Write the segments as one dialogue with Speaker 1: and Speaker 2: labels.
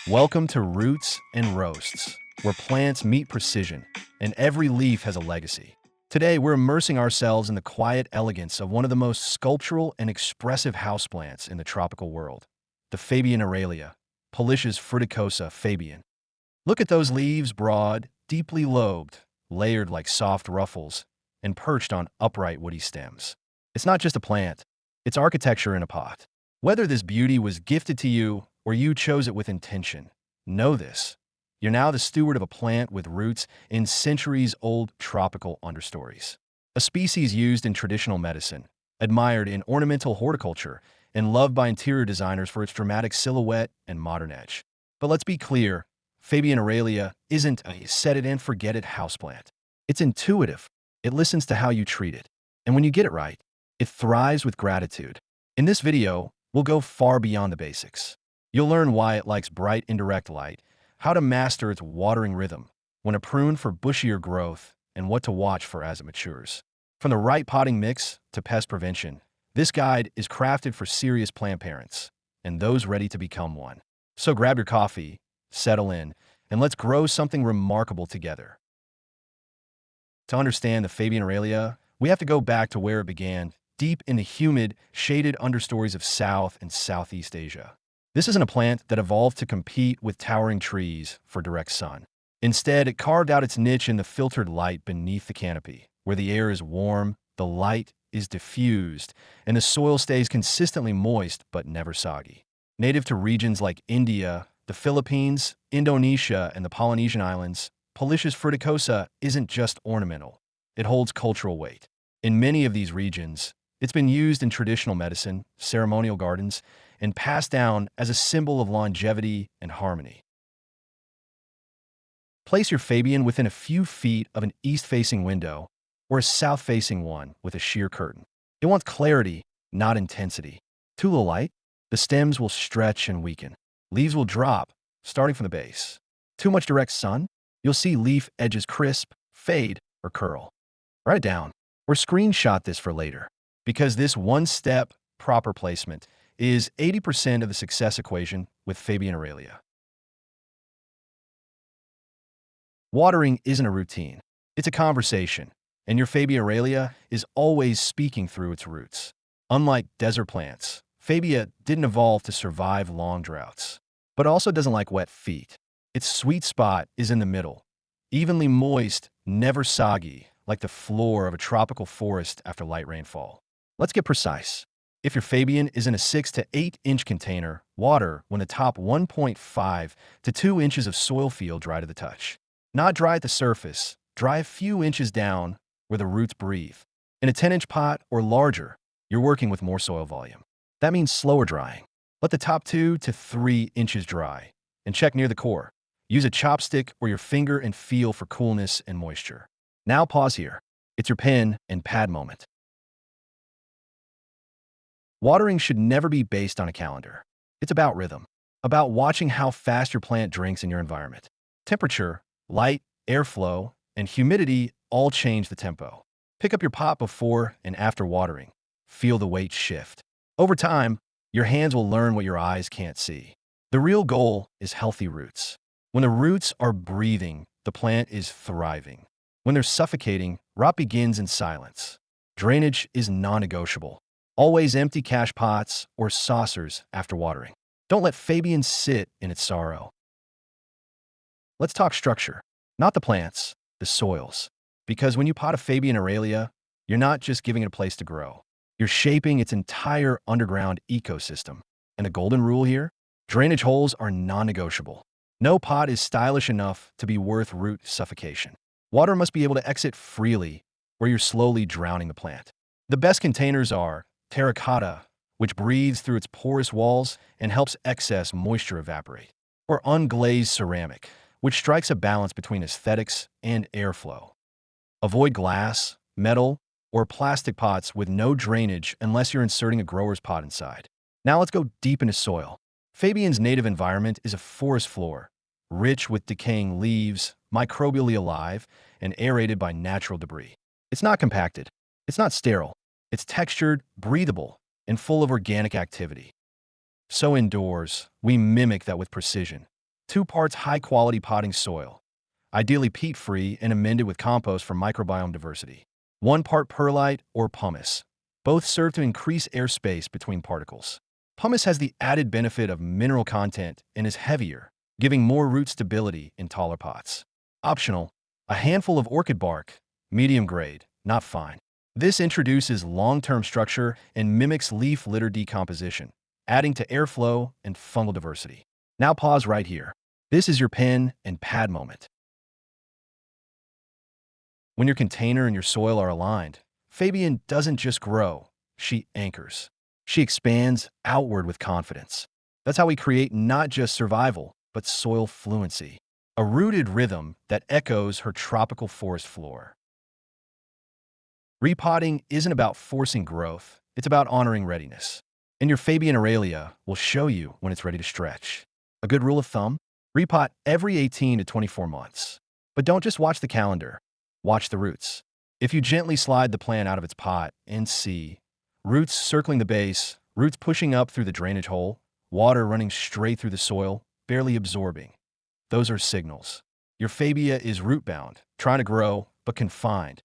Speaker 1: Welcome to Roots and Roasts, where plants meet precision, and every leaf has a legacy. Today, we're immersing ourselves in the quiet elegance of one of the most sculptural and expressive houseplants in the tropical world, the Fabian Aralia, Polyscias fruticosa Fabian. Look at those leaves, broad, deeply lobed, layered like soft ruffles, and perched on upright woody stems. It's not just a plant, it's architecture in a pot. Whether this beauty was gifted to you or you chose it with intention, know this. You're now the steward of a plant with roots in centuries-old tropical understories. A species used in traditional medicine, admired in ornamental horticulture, and loved by interior designers for its dramatic silhouette and modern edge. But let's be clear, Fabian Aralia isn't a set-it-and-forget-it houseplant. It's intuitive. It listens to how you treat it. And when you get it right, it thrives with gratitude. In this video, we'll go far beyond the basics. You'll learn why it likes bright, indirect light, how to master its watering rhythm, when to prune for bushier growth, and what to watch for as it matures. From the right potting mix to pest prevention, this guide is crafted for serious plant parents and those ready to become one. So grab your coffee, settle in, and let's grow something remarkable together. To understand the Fabian Aralia, we have to go back to where it began, deep in the humid, shaded understories of South and Southeast Asia. This isn't a plant that evolved to compete with towering trees for direct sun. Instead, it carved out its niche in the filtered light beneath the canopy, where the air is warm, the light is diffused, and the soil stays consistently moist but never soggy. Native to regions like India, the Philippines, Indonesia, and the Polynesian Islands, Polyscias fruticosa isn't just ornamental. It holds cultural weight. In many of these regions, it's been used in traditional medicine, ceremonial gardens, and passed down as a symbol of longevity and harmony. Place your Fabian within a few feet of an east-facing window or a south-facing one with a sheer curtain. It wants clarity, not intensity. Too little light, the stems will stretch and weaken. Leaves will drop, starting from the base. Too much direct sun, you'll see leaf edges crisp, fade, or curl. Write it down or screenshot this for later, because this one-step proper placement is 80% of the success equation with Fabian Aralia. Watering isn't a routine. It's a conversation, and your Fabian Aralia is always speaking through its roots. Unlike desert plants, Fabia didn't evolve to survive long droughts, but also doesn't like wet feet. Its sweet spot is in the middle, evenly moist, never soggy, like the floor of a tropical forest after light rainfall. Let's get precise. If your Fabian is in a 6 to 8 inch container, water when the top 1.5 to 2 inches of soil feel dry to the touch. Not dry at the surface, dry a few inches down where the roots breathe. In a 10-inch pot or larger, you're working with more soil volume. That means slower drying. Let the top 2 to 3 inches dry, and check near the core. Use a chopstick or your finger and feel for coolness and moisture. Now pause here. It's your pen and pad moment. Watering should never be based on a calendar. It's about rhythm, about watching how fast your plant drinks in your environment. Temperature, light, airflow, and humidity all change the tempo. Pick up your pot before and after watering. Feel the weight shift. Over time, your hands will learn what your eyes can't see. The real goal is healthy roots. When the roots are breathing, the plant is thriving. When they're suffocating, rot begins in silence. Drainage is non-negotiable. Always empty cache pots or saucers after watering. Don't let Fabian sit in its sorrow. Let's talk structure, not the plants, the soils. Because when you pot a Fabian Aralia, you're not just giving it a place to grow. You're shaping its entire underground ecosystem. And the golden rule here? Drainage holes are non-negotiable. No pot is stylish enough to be worth root suffocation. Water must be able to exit freely, or you're slowly drowning the plant. The best containers are terracotta, which breathes through its porous walls and helps excess moisture evaporate, or unglazed ceramic, which strikes a balance between aesthetics and airflow. Avoid glass, metal, or plastic pots with no drainage unless you're inserting a grower's pot inside. Now let's go deep into soil. Fabian's native environment is a forest floor, rich with decaying leaves, microbially alive, and aerated by natural debris. It's not compacted. It's not sterile. It's textured, breathable, and full of organic activity. So indoors, we mimic that with precision. 2 parts high-quality potting soil, ideally peat-free and amended with compost for microbiome diversity. 1 part perlite or pumice. Both serve to increase airspace between particles. Pumice has the added benefit of mineral content and is heavier, giving more root stability in taller pots. Optional, a handful of orchid bark, medium grade, not fine. This introduces long-term structure and mimics leaf litter decomposition, adding to airflow and fungal diversity. Now pause right here. This is your pen and pad moment. When your container and your soil are aligned, Fabian doesn't just grow, she anchors. She expands outward with confidence. That's how we create not just survival, but soil fluency, a rooted rhythm that echoes her tropical forest floor. Repotting isn't about forcing growth, it's about honoring readiness. And your Fabian Aralia will show you when it's ready to stretch. A good rule of thumb? Repot every 18 to 24 months. But don't just watch the calendar, watch the roots. If you gently slide the plant out of its pot and see roots circling the base, roots pushing up through the drainage hole, water running straight through the soil, barely absorbing, those are signals. Your Fabia is root-bound, trying to grow, but confined.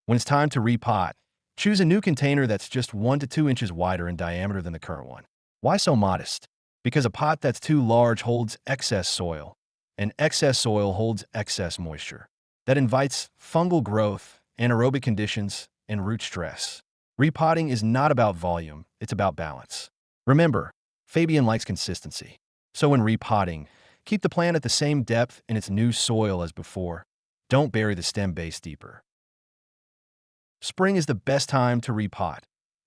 Speaker 1: When it's time to repot, choose a new container that's just 1 to 2 inches wider in diameter than the current one. Why so modest? Because a pot that's too large holds excess soil, and excess soil holds excess moisture. That invites fungal growth, anaerobic conditions, and root stress. Repotting is not about volume, it's about balance. Remember, Fabian likes consistency. So when repotting, keep the plant at the same depth in its new soil as before. Don't bury the stem base deeper. Spring is the best time to repot,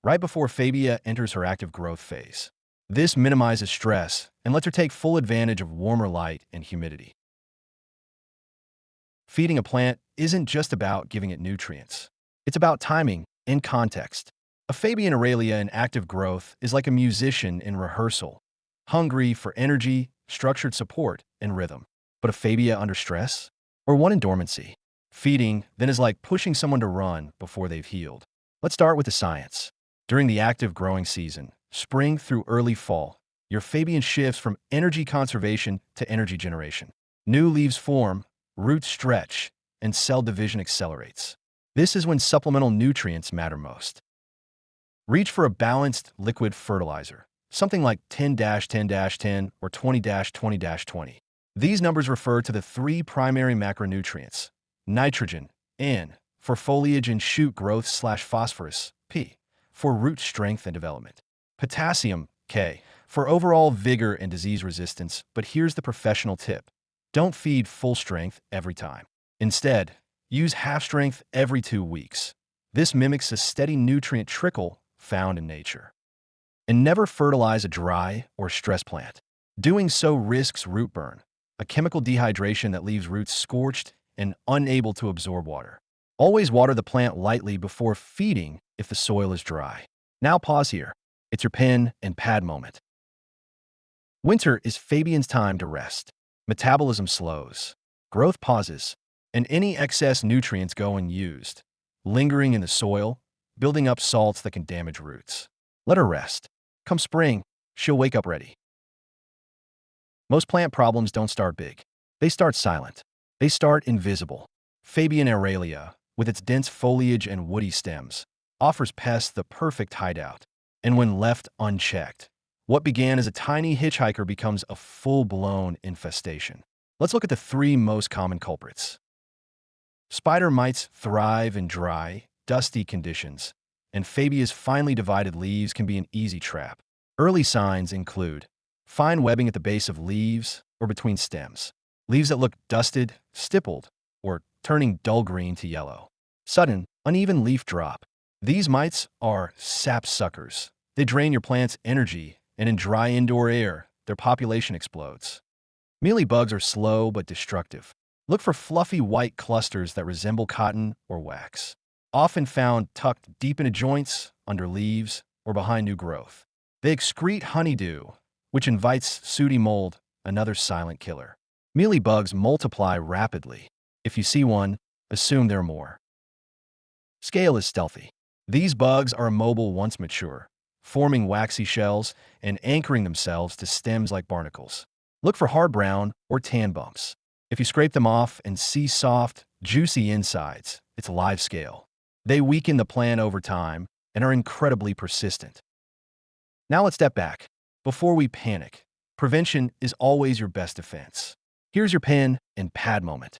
Speaker 1: right before Fabia enters her active growth phase. This minimizes stress and lets her take full advantage of warmer light and humidity. Feeding a plant isn't just about giving it nutrients. It's about timing and context. A Fabian Aralia in active growth is like a musician in rehearsal, hungry for energy, structured support, and rhythm. But a Fabia under stress? Or one in dormancy? Feeding, then, is like pushing someone to run before they've healed. Let's start with the science. During the active growing season, spring through early fall, your Fabian shifts from energy conservation to energy generation. New leaves form, roots stretch, and cell division accelerates. This is when supplemental nutrients matter most. Reach for a balanced liquid fertilizer, something like 10-10-10 or 20-20-20. These numbers refer to the 3 primary macronutrients: nitrogen, N, for foliage and shoot growth/phosphorus, P, for root strength and development, potassium, K, for overall vigor and disease resistance. But here's the professional tip. Don't feed full strength every time. Instead, use half strength every 2 weeks. This mimics a steady nutrient trickle found in nature. And never fertilize a dry or stressed plant. Doing so risks root burn, a chemical dehydration that leaves roots scorched and unable to absorb water. Always water the plant lightly before feeding if the soil is dry. Now pause here. It's your pen and pad moment. Winter is Fabian's time to rest. Metabolism slows, growth pauses, and any excess nutrients go unused, lingering in the soil, building up salts that can damage roots. Let her rest. Come spring, she'll wake up ready. Most plant problems don't start big. They start silent. They start invisible. Fabian Aralia, with its dense foliage and woody stems, offers pests the perfect hideout. And when left unchecked, what began as a tiny hitchhiker becomes a full-blown infestation. Let's look at the 3 most common culprits. Spider mites thrive in dry, dusty conditions, and Fabia's finely divided leaves can be an easy trap. Early signs include fine webbing at the base of leaves or between stems, leaves that look dusted, stippled, or turning dull green to yellow. Sudden, uneven leaf drop. These mites are sap suckers. They drain your plant's energy, and in dry indoor air, their population explodes. Mealybugs are slow but destructive. Look for fluffy white clusters that resemble cotton or wax, often found tucked deep into joints, under leaves, or behind new growth. They excrete honeydew, which invites sooty mold, another silent killer. Mealybugs multiply rapidly. If you see one, assume there are more. Scale is stealthy. These bugs are immobile once mature, forming waxy shells and anchoring themselves to stems like barnacles. Look for hard brown or tan bumps. If you scrape them off and see soft, juicy insides, it's live scale. They weaken the plant over time and are incredibly persistent. Now let's step back. Before we panic, prevention is always your best defense. Here's your pen and pad moment.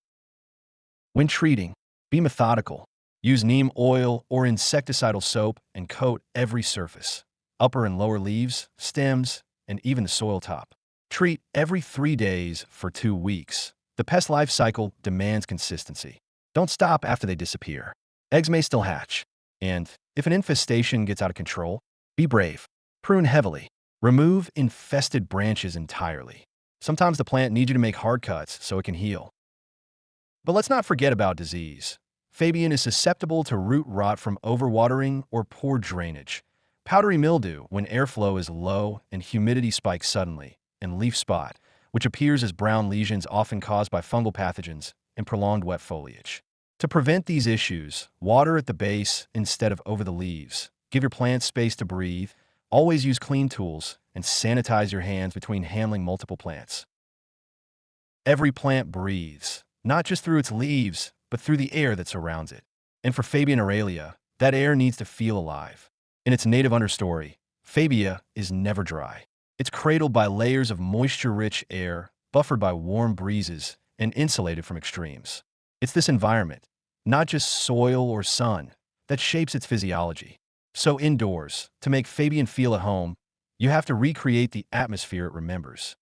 Speaker 1: When treating, be methodical. Use neem oil or insecticidal soap and coat every surface, upper and lower leaves, stems, and even the soil top. Treat every 3 days for 2 weeks. The pest life cycle demands consistency. Don't stop after they disappear. Eggs may still hatch. And if an infestation gets out of control, be brave. Prune heavily. Remove infested branches entirely. Sometimes the plant needs you to make hard cuts so it can heal. But let's not forget about disease. Fabian is susceptible to root rot from overwatering or poor drainage, powdery mildew when airflow is low and humidity spikes suddenly, and leaf spot, which appears as brown lesions often caused by fungal pathogens and prolonged wet foliage. To prevent these issues, water at the base instead of over the leaves. Give your plants space to breathe. Always use clean tools and sanitize your hands between handling multiple plants. Every plant breathes, not just through its leaves, but through the air that surrounds it. And for Fabian Aralia, that air needs to feel alive. In its native understory, Fabia is never dry. It's cradled by layers of moisture-rich air, buffered by warm breezes, and insulated from extremes. It's this environment, not just soil or sun, that shapes its physiology. So indoors, to make Fabian feel at home, you have to recreate the atmosphere it remembers.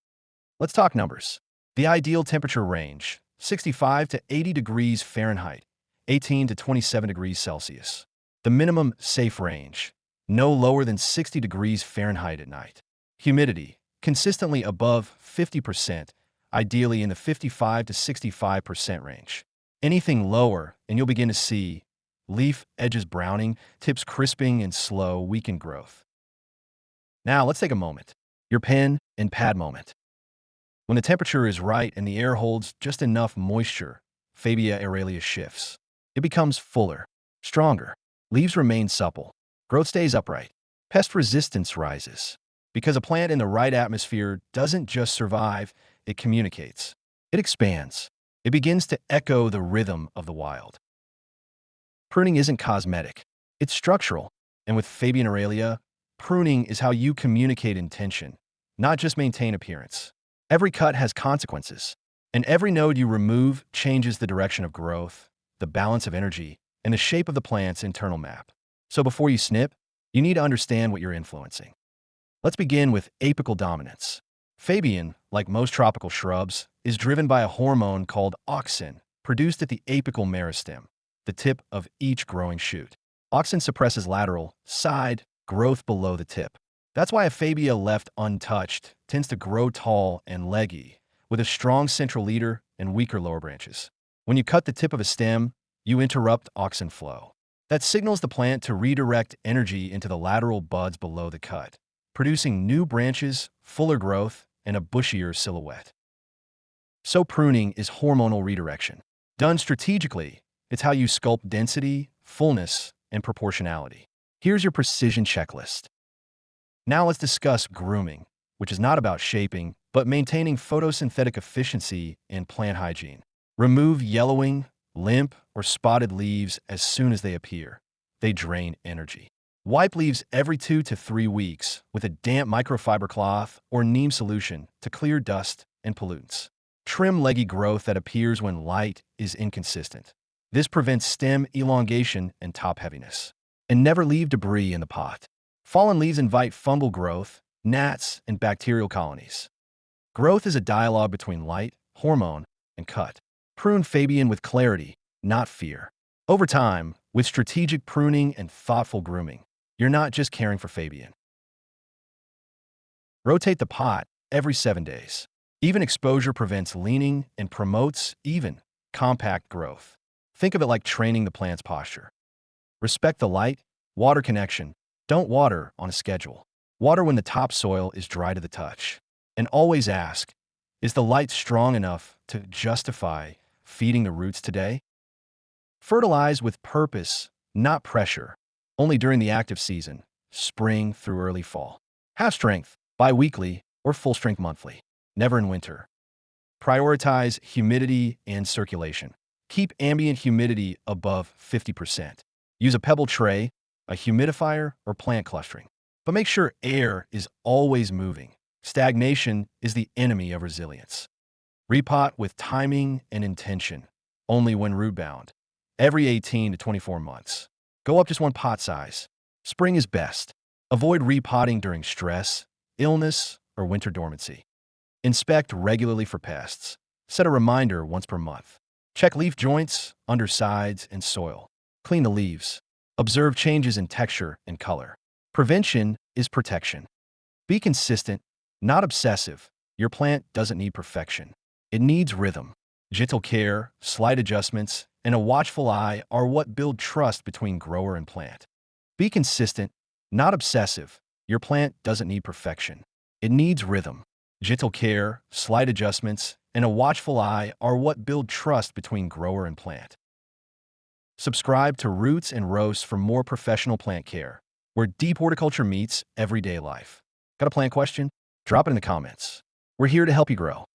Speaker 1: Let's talk numbers. The ideal temperature range, 65 to 80 degrees Fahrenheit, 18 to 27 degrees Celsius. The minimum safe range, no lower than 60 degrees Fahrenheit at night. Humidity, consistently above 50%, ideally in the 55 to 65% range. Anything lower, and you'll begin to see leaf edges browning, tips crisping, and slow, weakened growth. Now, let's take a moment. Your pen and pad moment. When the temperature is right and the air holds just enough moisture, Fabian Aralia shifts. It becomes fuller, stronger. Leaves remain supple. Growth stays upright. Pest resistance rises. Because a plant in the right atmosphere doesn't just survive, it communicates. It expands. It begins to echo the rhythm of the wild. Pruning isn't cosmetic. It's structural. And with Fabian Aralia, pruning is how you communicate intention, not just maintain appearance. Every cut has consequences, and every node you remove changes the direction of growth, the balance of energy, and the shape of the plant's internal map. So before you snip, you need to understand what you're influencing. Let's begin with apical dominance. Fabian, like most tropical shrubs, is driven by a hormone called auxin, produced at the apical meristem, the tip of each growing shoot. Auxin suppresses lateral, side, growth below the tip. That's why a Fabia left untouched tends to grow tall and leggy, with a strong central leader and weaker lower branches. When you cut the tip of a stem, you interrupt auxin flow. That signals the plant to redirect energy into the lateral buds below the cut, producing new branches, fuller growth, and a bushier silhouette. So pruning is hormonal redirection. Done strategically, it's how you sculpt density, fullness, and proportionality. Here's your precision checklist. Now let's discuss grooming, which is not about shaping, but maintaining photosynthetic efficiency and plant hygiene. Remove yellowing, limp, or spotted leaves as soon as they appear. They drain energy. Wipe leaves every 2 to 3 weeks with a damp microfiber cloth or neem solution to clear dust and pollutants. Trim leggy growth that appears when light is inconsistent. This prevents stem elongation and top heaviness. And never leave debris in the pot. Fallen leaves invite fungal growth, gnats, and bacterial colonies. Growth is a dialogue between light, hormone, and cut. Prune Fabian with clarity, not fear. Over time, with strategic pruning and thoughtful grooming, you're not just caring for Fabian. Rotate the pot every 7 days. Even exposure prevents leaning and promotes even, compact growth. Think of it like training the plant's posture. Respect the light, water connection. Don't water on a schedule. Water when the topsoil is dry to the touch. And always ask, is the light strong enough to justify feeding the roots today? Fertilize with purpose, not pressure. Only during the active season, spring through early fall. Half strength, bi-weekly, or full strength monthly. never in winter. Prioritize humidity and circulation. Keep ambient humidity above 50%. Use a pebble tray, a humidifier, or plant clustering. But make sure air is always moving. Stagnation is the enemy of resilience. Repot with timing and intention, only when root-bound. Every 18 to 24 months. Go up just one pot size. Spring is best. Avoid repotting during stress, illness, or winter dormancy. Inspect regularly for pests. Set a reminder once per month. Check leaf joints, undersides, and soil. Clean the leaves. Observe changes in texture and color. Prevention is protection. Be consistent, not obsessive. Your plant doesn't need perfection. It needs rhythm. Gentle care, slight adjustments, and a watchful eye are what build trust between grower and plant. Be consistent, not obsessive. Your plant doesn't need perfection. It needs rhythm. Gentle care, slight adjustments, and a watchful eye are what build trust between grower and plant. Subscribe to Roots and Roasts for more professional plant care, where deep horticulture meets everyday life. Got a plant question? Drop it in the comments. We're here to help you grow.